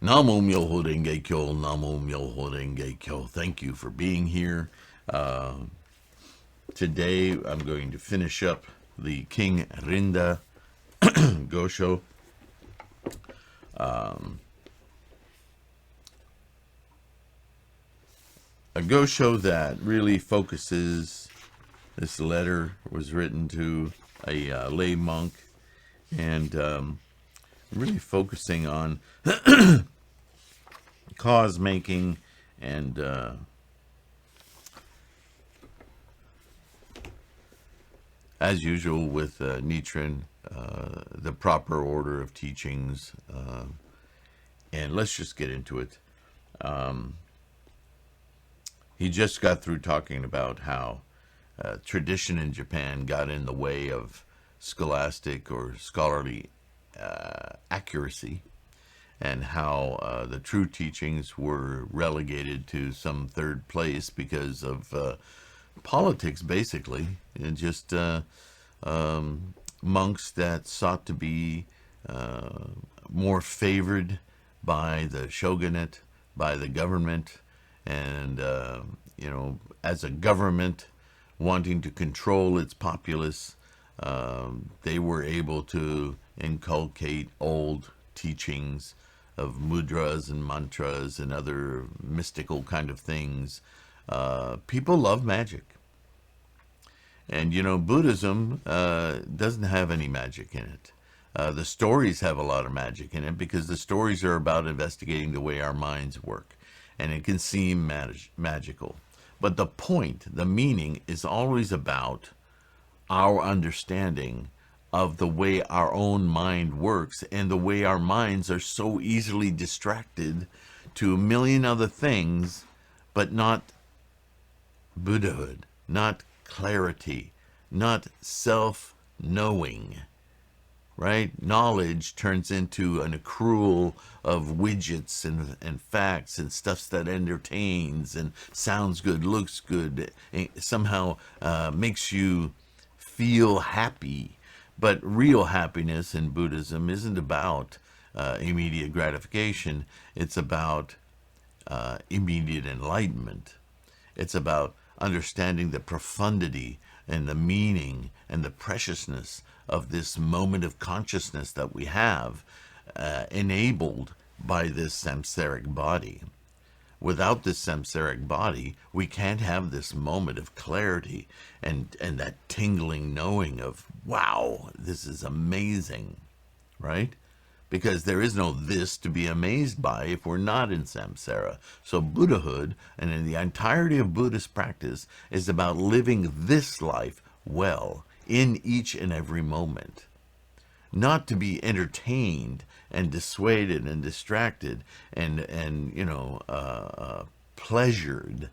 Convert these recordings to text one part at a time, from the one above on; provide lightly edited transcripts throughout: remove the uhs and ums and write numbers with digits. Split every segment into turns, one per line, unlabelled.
NaMuMyoHoRenGeKyo, NaMuMyoHoRenGeKyo. Thank you for being here. Today I'm going to finish up the King Rinda Gosho. A Gosho that really focuses. This letter was written to a lay monk, and really focusing on cause making and as usual with Nichiren, the proper order of teachings. And let's just get into it. He just got through talking about how tradition in Japan got in the way of scholastic or scholarly accuracy, and how the true teachings were relegated to some third place because of politics, basically, and just monks that sought to be more favored by the shogunate, by the government, and as a government wanting to control its populace, they were able to inculcate old teachings of mudras and mantras and other mystical kind of things. People love magic. And, Buddhism doesn't have any magic in it. The stories have a lot of magic in it because the stories are about investigating the way our minds work. And it can seem magical. But the point, the meaning, is always about our understanding of the way our own mind works and the way our minds are so easily distracted to a million other things, but not Buddhahood, not clarity, not self-knowing, right? Knowledge turns into an accrual of widgets and facts and stuff that entertains and sounds good, looks good, somehow makes you feel happy. But real happiness in Buddhism isn't about immediate gratification. It's about immediate enlightenment. It's about understanding the profundity and the meaning and the preciousness of this moment of consciousness that we have, enabled by this samsaric body. Without this samsaric body, we can't have this moment of clarity and that tingling knowing of, wow, this is amazing, right? Because there is no this to be amazed by if we're not in samsara. So Buddhahood, and in the entirety of Buddhist practice, is about living this life well in each and every moment. Not to be entertained and dissuaded and distracted and pleasured.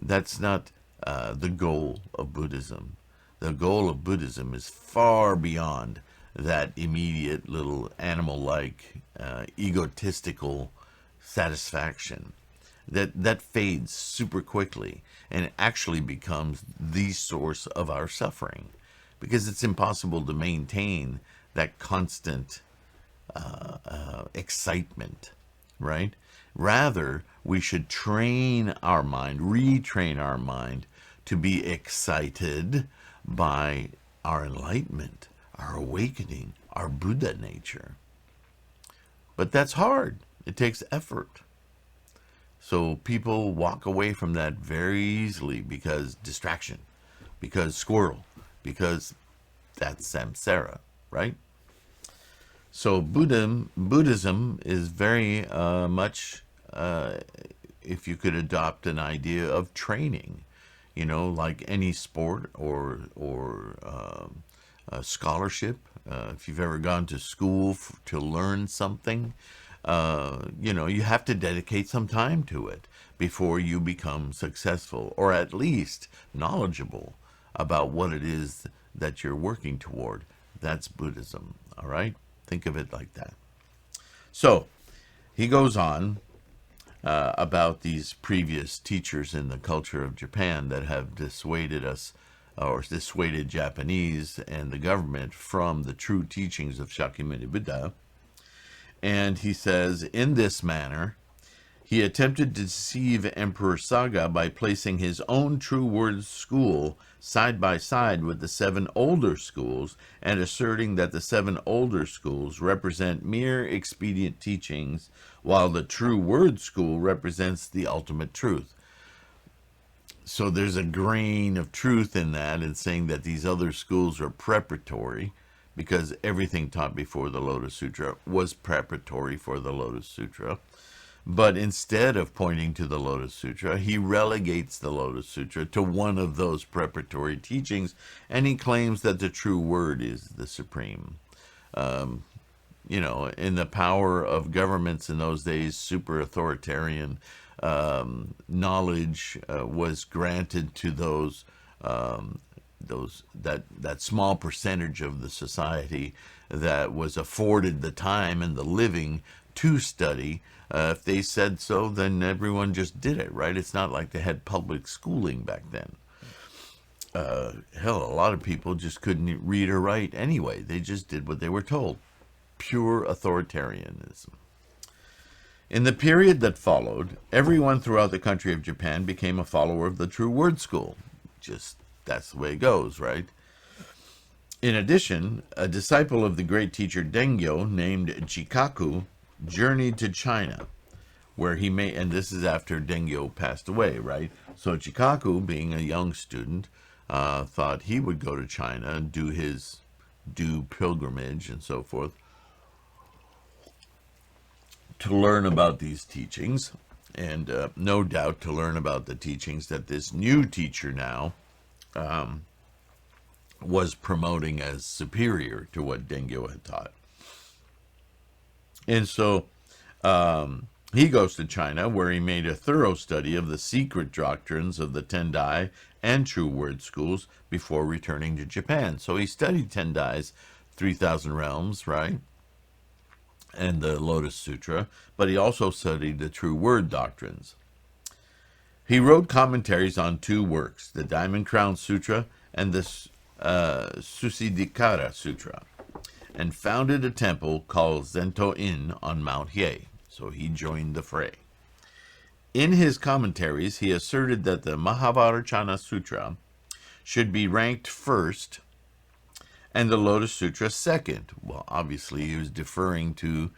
That's not the goal of Buddhism. The goal of Buddhism is far beyond that immediate little animal-like, egotistical satisfaction. That fades super quickly and actually becomes the source of our suffering, because it's impossible to maintain that constant excitement, right? Rather, we should train our mind, retrain our mind to be excited by our enlightenment, our awakening, our Buddha nature. But that's hard. It takes effort. So people walk away from that very easily because distraction, because squirrel, because that's samsara, right? So Buddhism is very much, if you could adopt an idea of training, like any sport or scholarship. If you've ever gone to school to learn something, you have to dedicate some time to it before you become successful, or at least knowledgeable about what it is that you're working toward. That's Buddhism, all right? Think of it like that. So he goes on about these previous teachers in the culture of Japan that have dissuaded us, or dissuaded Japanese and the government from the true teachings of Shakyamuni Buddha. And he says, in this manner, he attempted to deceive Emperor Saga by placing his own true word school side by side with the 7 older schools and asserting that the 7 older schools represent mere expedient teachings while the true word school represents the ultimate truth. So there's a grain of truth in that, in saying that these other schools are preparatory, because everything taught before the Lotus Sutra was preparatory for the Lotus Sutra. But instead of pointing to the Lotus Sutra, he relegates the Lotus Sutra to one of those preparatory teachings, and he claims that the true word is the supreme. You know, in the power of governments in those days, super authoritarian, knowledge was granted to those that small percentage of the society that was afforded the time and the living to study. If they said so, then everyone just did it, right? It's not like they had public schooling back then. Hell, a lot of people just couldn't read or write anyway. They just did what they were told. Pure authoritarianism. In the period that followed, everyone throughout the country of Japan became a follower of the true word school. Just, that's the way it goes, right? In addition, a disciple of the great teacher Gongyo named Jikaku journeyed to China, where he made, and this is after Gongyo passed away, right? So Jikaku, being a young student, thought he would go to China and do his pilgrimage and so forth to learn about these teachings, and no doubt to learn about the teachings that this new teacher now was promoting as superior to what Gongyo had taught. And so he goes to China, where he made a thorough study of the secret doctrines of the Tendai and True Word schools before returning to Japan. So he studied Tendai's 3,000 Realms, right? And the Lotus Sutra, but he also studied the True Word doctrines. He wrote commentaries on 2 works, the Diamond Crown Sutra and the Susidikara Sutra, and founded a temple called Zento-in on Mount Hiei. So he joined the fray. In his commentaries, he asserted that the Mahavajracana Sutra should be ranked first and the Lotus Sutra second. Well, obviously he was deferring to,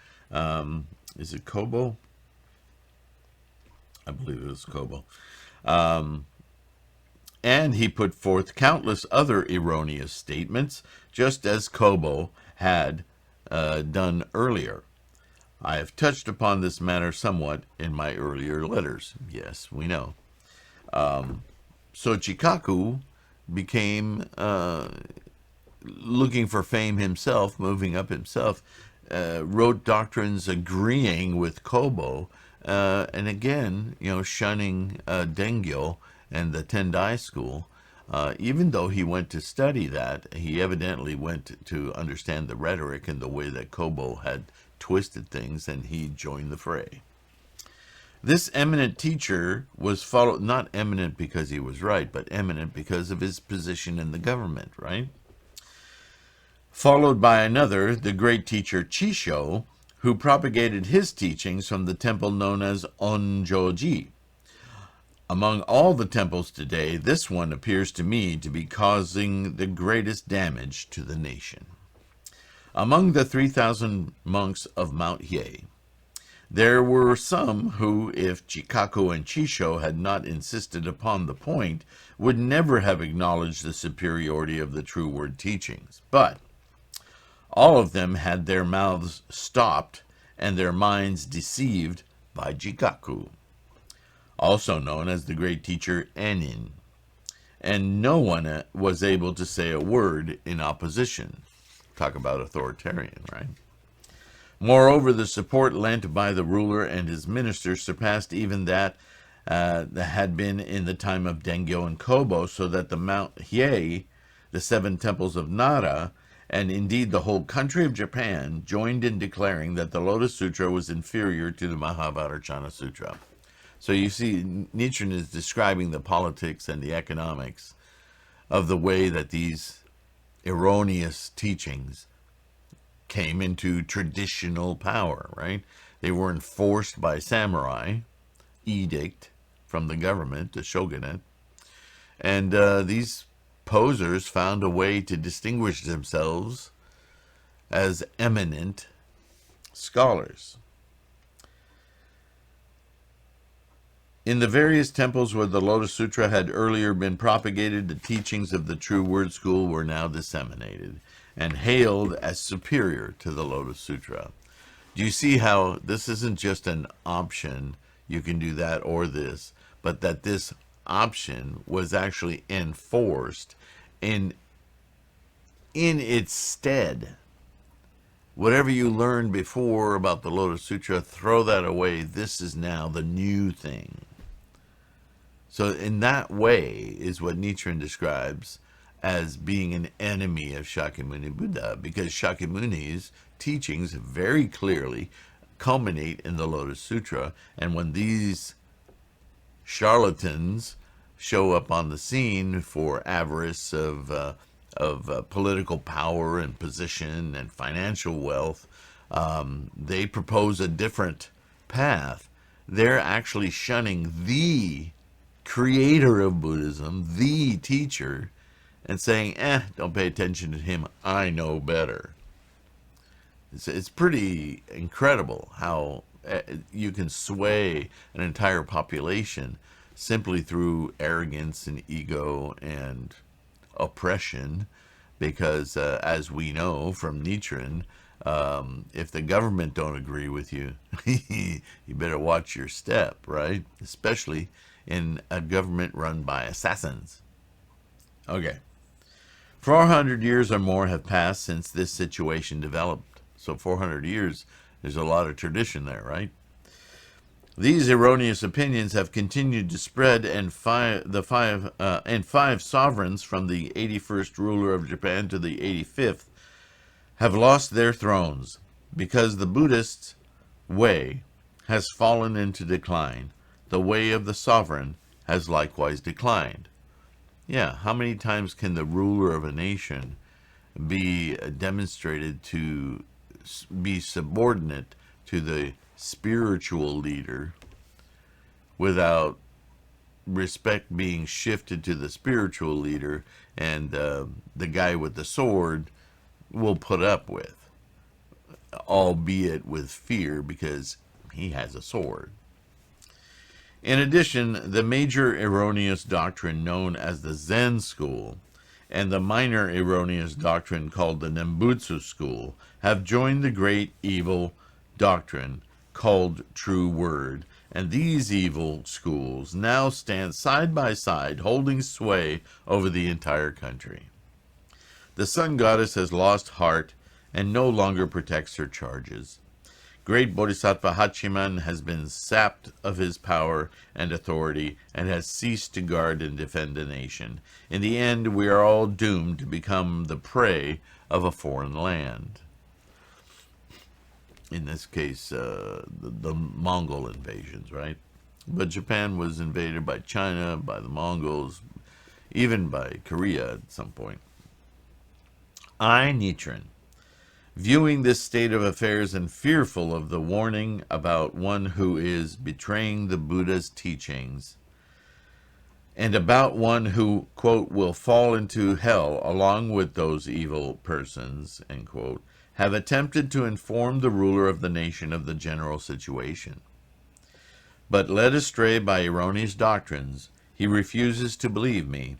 is it Kobo? I believe it was Kobo. And he put forth countless other erroneous statements, just as Kobo had done earlier. I have touched upon this matter somewhat in my earlier letters. Yes, we know. So Jikaku became looking for fame himself, moving up himself, wrote doctrines agreeing with Kobo, and again, you know, shunning Gongyo and the Tendai school. Even though he went to study that, he evidently went to understand the rhetoric and the way that Kobo had twisted things, and he joined the fray. This eminent teacher was followed, not eminent because he was right, but eminent because of his position in the government, right? Followed by another, the great teacher Chisho, who propagated his teachings from the temple known as Onjoji. Among all the temples today, this one appears to me to be causing the greatest damage to the nation. Among the 3,000 monks of Mount Hiei, there were some who, if Jikaku and Chisho had not insisted upon the point, would never have acknowledged the superiority of the true word teachings. But all of them had their mouths stopped and their minds deceived by Jikaku, also known as the great teacher Enin, and no one was able to say a word in opposition. Talk about authoritarian, right? Moreover, the support lent by the ruler and his ministers surpassed even that had been in the time of Gongyo and Kobo, so that the Mount Hiei, the 7 temples of Nara, and indeed the whole country of Japan joined in declaring that the Lotus Sutra was inferior to the Mahavajracana Sutra. So you see, Nichiren is describing the politics and the economics of the way that these erroneous teachings came into traditional power, right? They were enforced by samurai edict from the government, the shogunate, and these posers found a way to distinguish themselves as eminent scholars. In the various temples where the Lotus Sutra had earlier been propagated, the teachings of the true word school were now disseminated and hailed as superior to the Lotus Sutra. Do you see how this isn't just an option, you can do that or this, but that this option was actually enforced in its stead? Whatever you learned before about the Lotus Sutra, throw that away. This is now the new thing. So in that way is what Nichiren describes as being an enemy of Shakyamuni Buddha, because Shakyamuni's teachings very clearly culminate in the Lotus Sutra. And when these charlatans show up on the scene for avarice of political power and position and financial wealth, they propose a different path. They're actually shunning the creator of Buddhism, the teacher, and saying, don't pay attention to him, I know better. It's pretty incredible how you can sway an entire population simply through arrogance and ego and oppression, because as we know from Nichiren, if the government don't agree with you, you better watch your step, right? Especially in a government run by assassins. Okay. 400 years or more have passed since this situation developed. So 400 years, there's a lot of tradition there, right? These erroneous opinions have continued to spread, and five sovereigns from the 81st ruler of Japan to the 85th have lost their thrones because the Buddhist way has fallen into decline. The way of the sovereign has likewise declined. Yeah, how many times can the ruler of a nation be demonstrated to be subordinate to the spiritual leader without respect being shifted to the spiritual leader, and the guy with the sword will put up with, albeit with fear because he has a sword. In addition, the major erroneous doctrine known as the Zen school and the minor erroneous doctrine called the Nembutsu school have joined the great evil doctrine called true word, and these evil schools now stand side by side, holding sway over the entire country. The sun goddess has lost heart and no longer protects her charges. Great Bodhisattva Hachiman has been sapped of his power and authority and has ceased to guard and defend the nation. In the end, we are all doomed to become the prey of a foreign land. In this case, the Mongol invasions, right? But Japan was invaded by China, by the Mongols, even by Korea at some point. I, Nichiren, viewing this state of affairs and fearful of the warning about one who is betraying the Buddha's teachings, and about one who, quote, will fall into hell along with those evil persons, end quote, have attempted to inform the ruler of the nation of the general situation. But led astray by erroneous doctrines, he refuses to believe me,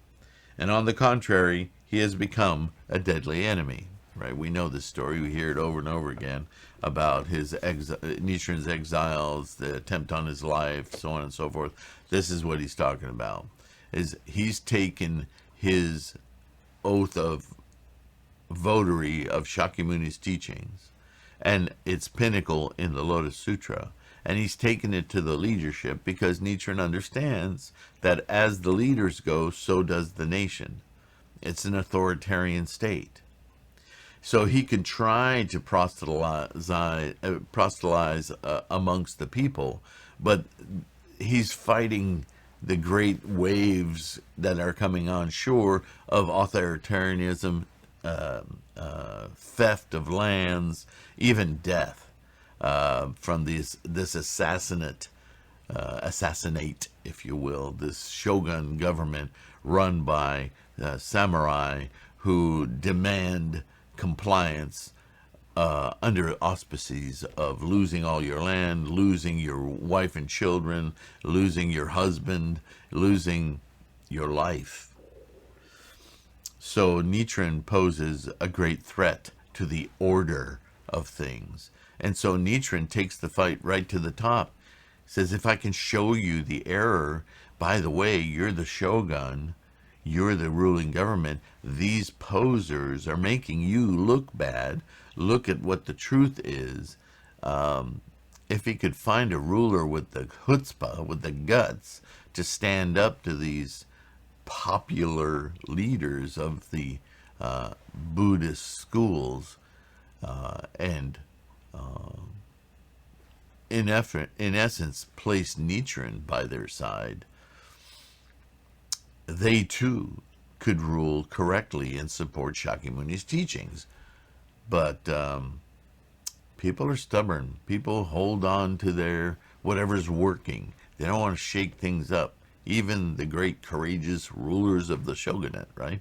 and on the contrary, he has become a deadly enemy. Right, we know this story. We hear it over and over again about his Nichiren's exiles, the attempt on his life, so on and so forth. This is what he's talking about. Is he's taken his oath of votary of Shakyamuni's teachings and its pinnacle in the Lotus Sutra, and he's taken it to the leadership because Nichiren understands that as the leaders go, so does the nation. It's an authoritarian state. So he can try to proselytize amongst the people, but he's fighting the great waves that are coming on shore of authoritarianism theft of lands, even death from this assassinate, if you will, this shogun government run by samurai who demand compliance under auspices of losing all your land, losing your wife and children, losing your husband, losing your life. So Nichiren poses a great threat to the order of things. And so Nichiren takes the fight right to the top. Says, if I can show you the error, by the way, you're the shogun, you're the ruling government, these posers are making you look bad. Look at what the truth is. If he could find a ruler with the chutzpah, with the guts, to stand up to these popular leaders of the Buddhist schools, and in essence place Nichiren by their side, they too could rule correctly and support Shakyamuni's teachings. But people are stubborn. People hold on to their whatever's working. They don't want to shake things up. Even the great courageous rulers of the shogunate, right?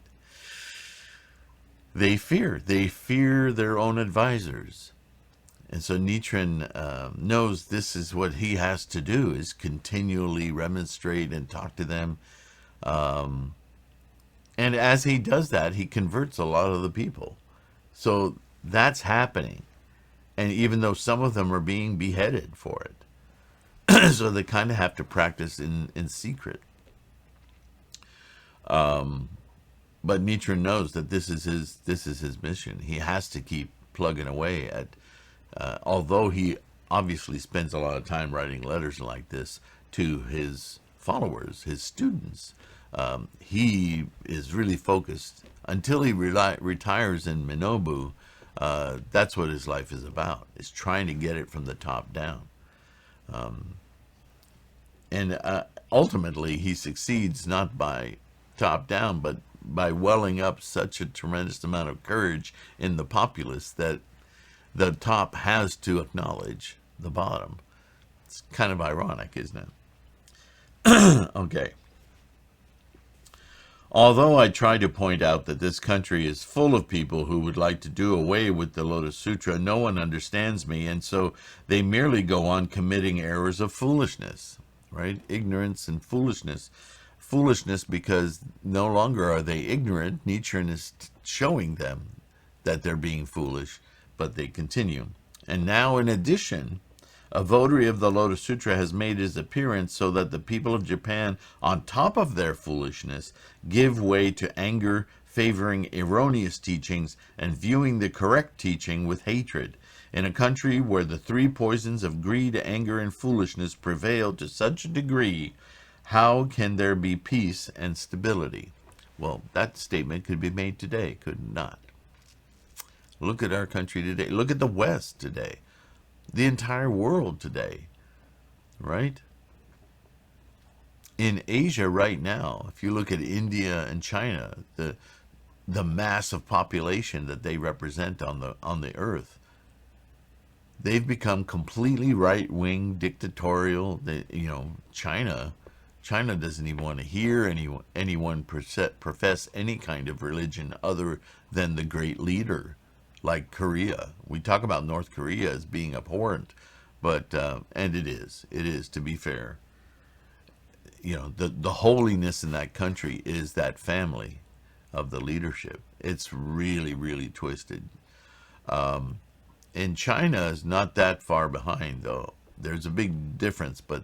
They fear their own advisors. And so Nichiren knows this is what he has to do, is continually remonstrate and talk to them. And as he does that, he converts a lot of the people. So that's happening. And even though some of them are being beheaded for it. So they kind of have to practice in secret. But Nichiren knows that this is his mission. He has to keep plugging away at, although he obviously spends a lot of time writing letters like this to his followers, his students. He is really focused until he retires in Minobu. That's what his life is about, is trying to get it from the top down. And ultimately, he succeeds not by top down, but by welling up such a tremendous amount of courage in the populace that the top has to acknowledge the bottom. It's kind of ironic, isn't it? Okay. Although I try to point out that this country is full of people who would like to do away with the Lotus Sutra, no one understands me, and so they merely go on committing errors of foolishness, right? Ignorance and foolishness. Foolishness because no longer are they ignorant. Nichiren is showing them that they're being foolish, but they continue. And now, in addition, a votary of the Lotus Sutra has made his appearance so that the people of Japan, on top of their foolishness, give way to anger, favoring erroneous teachings and viewing the correct teaching with hatred. In a country where the three poisons of greed, anger, and foolishness prevail to such a degree, how can there be peace and stability? Well, that statement could be made today, could it not? Look at our country today. Look at the West today. The entire world today, right? In Asia right now, if you look at India and China, the massive population that they represent on the earth, they've become completely right-wing, dictatorial. China doesn't even want to hear anyone profess any kind of religion other than the great leader. Like Korea. We talk about North Korea as being abhorrent, but and it is, to be fair. The holiness in that country is that family of the leadership. It's really, really twisted. And China is not that far behind, though. There's a big difference, but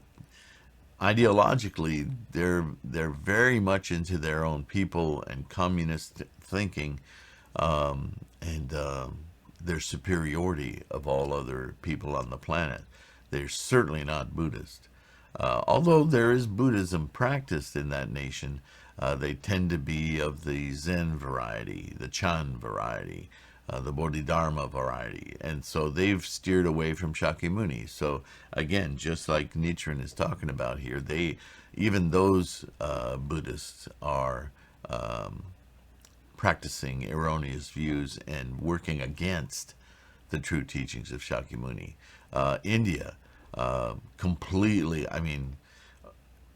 ideologically, they're very much into their own people and communist thinking. And their superiority of all other people on the planet. They're certainly not Buddhist. Although there is Buddhism practiced in that nation, they tend to be of the Zen variety, the Chan variety, the Bodhidharma variety. And so they've steered away from Shakyamuni. So again, just like Nichiren is talking about here, even those Buddhists are practicing erroneous views and working against the true teachings of Shakyamuni. India, completely, I mean,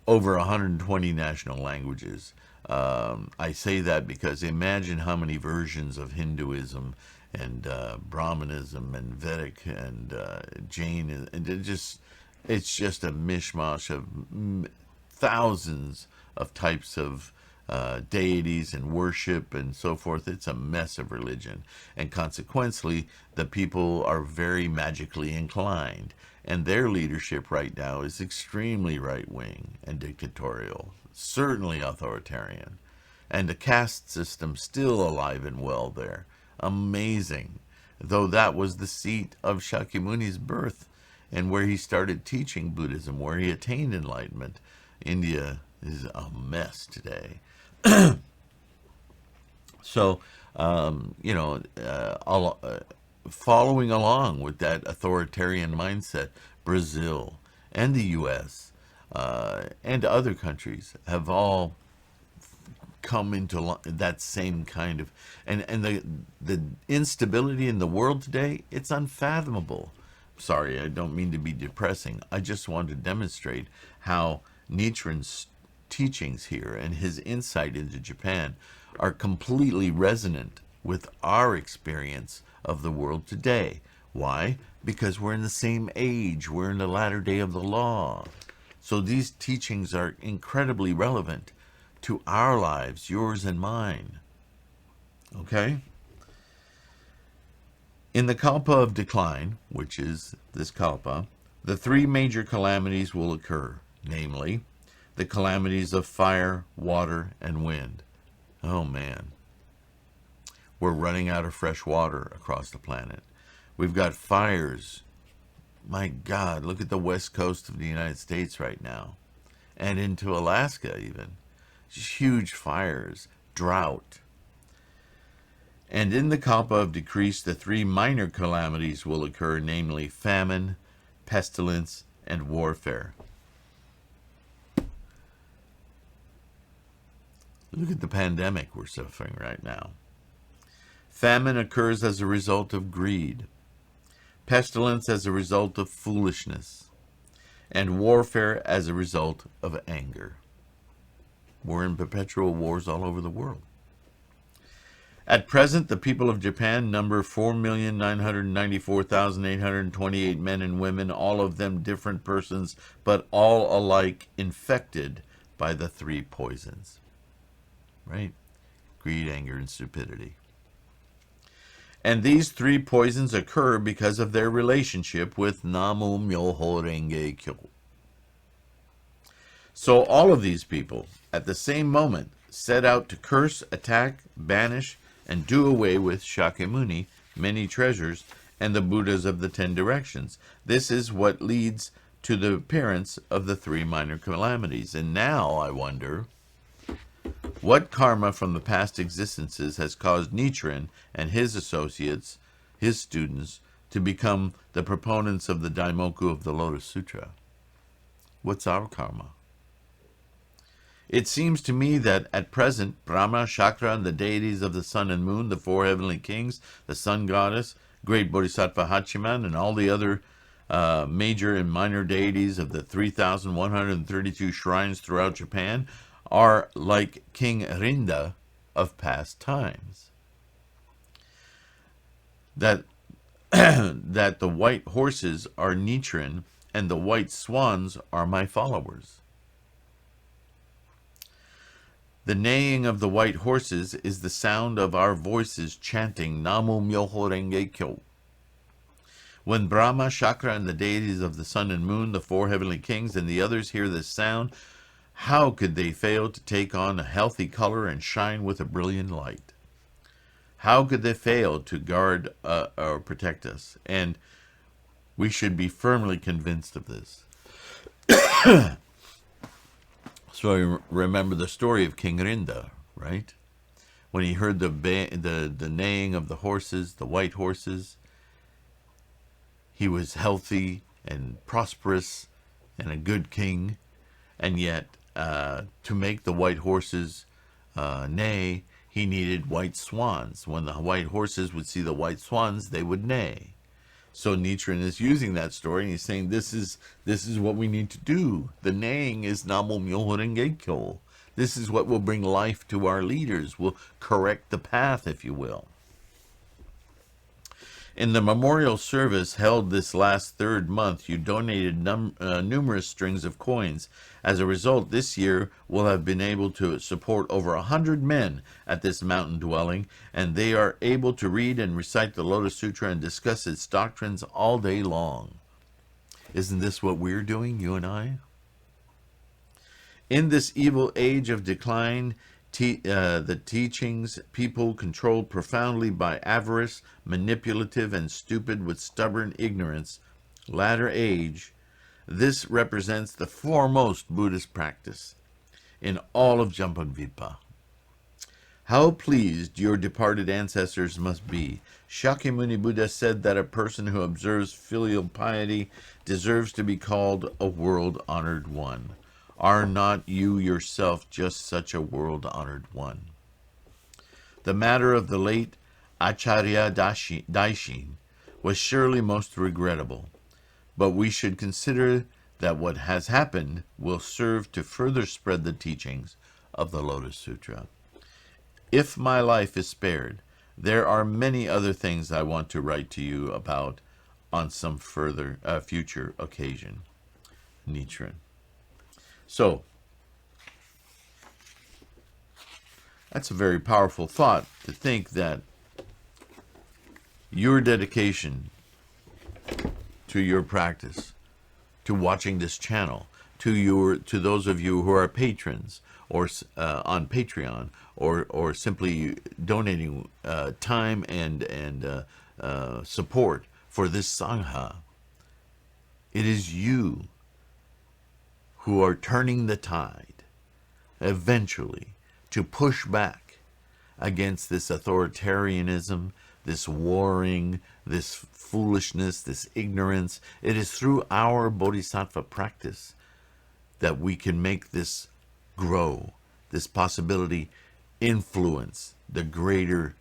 over 120 national languages. I say that because imagine how many versions of Hinduism and Brahmanism and Vedic and Jain, and it's just a mishmash of thousands of types of deities and worship and so forth. It's a mess of religion. And consequently, the people are very magically inclined. And their leadership right now is extremely right-wing and dictatorial, certainly authoritarian. And the caste system still alive and well there. Amazing. Though that was the seat of Shakyamuni's birth and where he started teaching Buddhism, where he attained enlightenment. India is a mess today. So, following along with that authoritarian mindset, Brazil and the U.S. And other countries have all come into that same kind of, and the instability in the world today, it's unfathomable. Sorry, I don't mean to be depressing. I just want to demonstrate how Nichiren's teachings here and his insight into Japan are completely resonant with our experience of the world today. Why? Because we're in the same age. We're in the latter day of the law. So these teachings are incredibly relevant to our lives, yours and mine. Okay? In the kalpa of decline, which is this kalpa, the three major calamities will occur, namely, the calamities of fire, water, and wind. Oh man. We're running out of fresh water across the planet. We've got fires. My God, look at the west coast of the United States right now. And into Alaska even. Just huge fires, drought. And in the kalpa of decrease, the three minor calamities will occur, namely famine, pestilence, and warfare. Look at the pandemic we're suffering right now. Famine occurs as a result of greed. Pestilence as a result of foolishness. And warfare as a result of anger. We're in perpetual wars all over the world. At present, the people of Japan number 4,994,828 men and women, all of them different persons, but all alike infected by the three poisons. Right? Greed, anger, and stupidity. And these three poisons occur because of their relationship with NaMuMyoHoRenGeKyo. So all of these people, at the same moment, set out to curse, attack, banish, and do away with Shakyamuni, many treasures, and the Buddhas of the 10 directions. This is what leads to the appearance of the three minor calamities. And now I wonder, what karma from the past existences has caused Nichiren and his associates, his students, to become the proponents of the Daimoku of the Lotus Sutra? What's our karma? It seems to me that at present, Brahma, Shakra, and the deities of the sun and moon, the four heavenly kings, the sun goddess, great Bodhisattva Hachiman, and all the other major and minor deities of the 3,132 shrines throughout Japan are like King Rinda of past times. That the white horses are Nichiren and the white swans are my followers. The neighing of the white horses is the sound of our voices chanting NaMuMyoHoRenGeKyo. When Brahma, Shakra, and the deities of the sun and moon, the four heavenly kings, and the others hear this sound, how could they fail to take on a healthy color and shine with a brilliant light? How could they fail to guard or protect us? And we should be firmly convinced of this. So I remember the story of King Rinda, right? When he heard the neighing of the horses, the white horses, he was healthy and prosperous and a good king. And yet, to make the white horses neigh, He needed white swans. When the white horses would see the white swans, they would neigh. So Nichiren is using that story, and he's saying this is what we need to do. The neighing is NaMuMyoHoRenGeKyo. This is what will bring life to our leaders, will correct the path, if you will. In the memorial service held this last third month, you donated numerous strings of coins. As a result, this year we'll have been able to support over 100 men at this mountain dwelling, and they are able to read and recite the Lotus Sutra and discuss its doctrines all day long. Isn't this what we're doing, you and I? In this evil age of decline, the teachings, people controlled profoundly by avarice, manipulative and stupid with stubborn ignorance, latter age, this represents the foremost Buddhist practice in all of Jampanvipa. How pleased your departed ancestors must be. Shakyamuni Buddha said that a person who observes filial piety deserves to be called a world-honored one. Are not you yourself just such a world-honored one? The matter of the late Acharya Daishin was surely most regrettable, but we should consider that what has happened will serve to further spread the teachings of the Lotus Sutra. If my life is spared, there are many other things I want to write to you about on some further future occasion. Nichiren. So, that's a very powerful thought, to think that your dedication to your practice, to watching this channel, to those of you who are patrons or on Patreon, or simply donating time and support for this Sangha, it is you who are turning the tide, eventually, to push back against this authoritarianism, this warring, this foolishness, this ignorance. It is through our bodhisattva practice that we can make this grow, this possibility influence the greater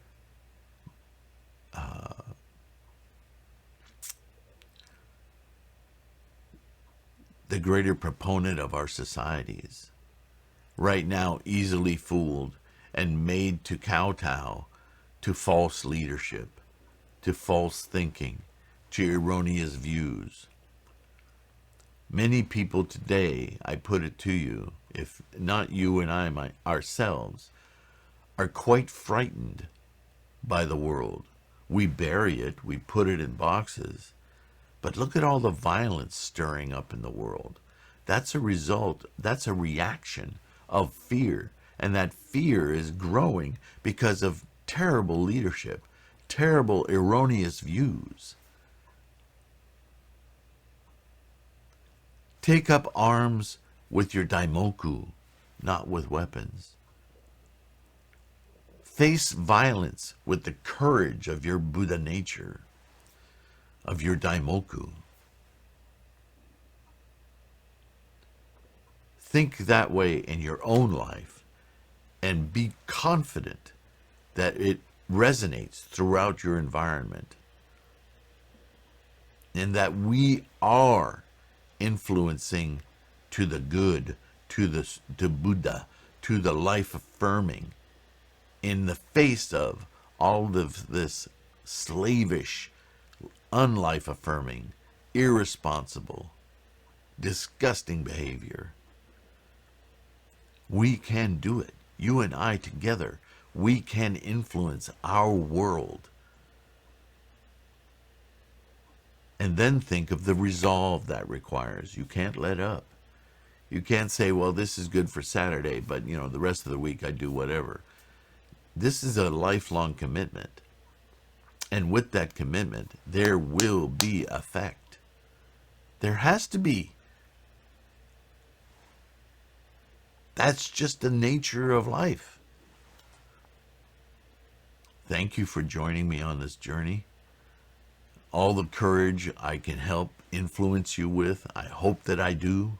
proponent of our societies, right now easily fooled and made to kowtow to false leadership, to false thinking, to erroneous views. Many people today, I put it to you, if not you and I ourselves, are quite frightened by the world. We bury it, we put it in boxes, but look at all the violence stirring up in the world. That's a result, that's a reaction of fear. And that fear is growing because of terrible leadership, terrible erroneous views. Take up arms with your daimoku, not with weapons. Face violence with the courage of your Buddha nature, of your daimoku. Think that way in your own life and be confident that it resonates throughout your environment, and that we are influencing to the good, to Buddha, to the life affirming, in the face of all of this slavish, unlife affirming, irresponsible, disgusting behavior. We can do it. You and I together, we can influence our world. And then think of the resolve that requires. You can't let up. You can't say, well, this is good for Saturday, but the rest of the week I do whatever. This is a lifelong commitment. And with that commitment, there will be effect. There has to be. That's just the nature of life. Thank you for joining me on this journey. All the courage I can help influence you with, I hope that I do.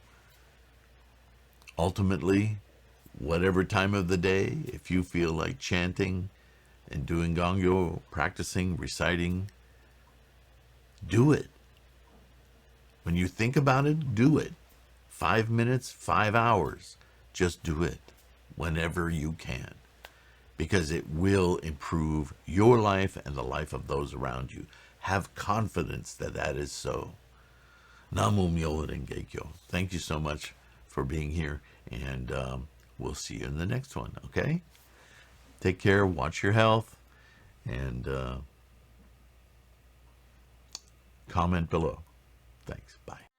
Ultimately, whatever time of the day, if you feel like chanting and doing Gongyo, practicing, reciting, do it. When you think about it, do it. 5 minutes, 5 hours, just do it whenever you can, because it will improve your life and the life of those around you. Have confidence that that is so. NaMuMyoHoRenGeKyo. Thank you so much for being here, and we'll see you in the next one, okay? Take care, watch your health, and comment below. Thanks. Bye.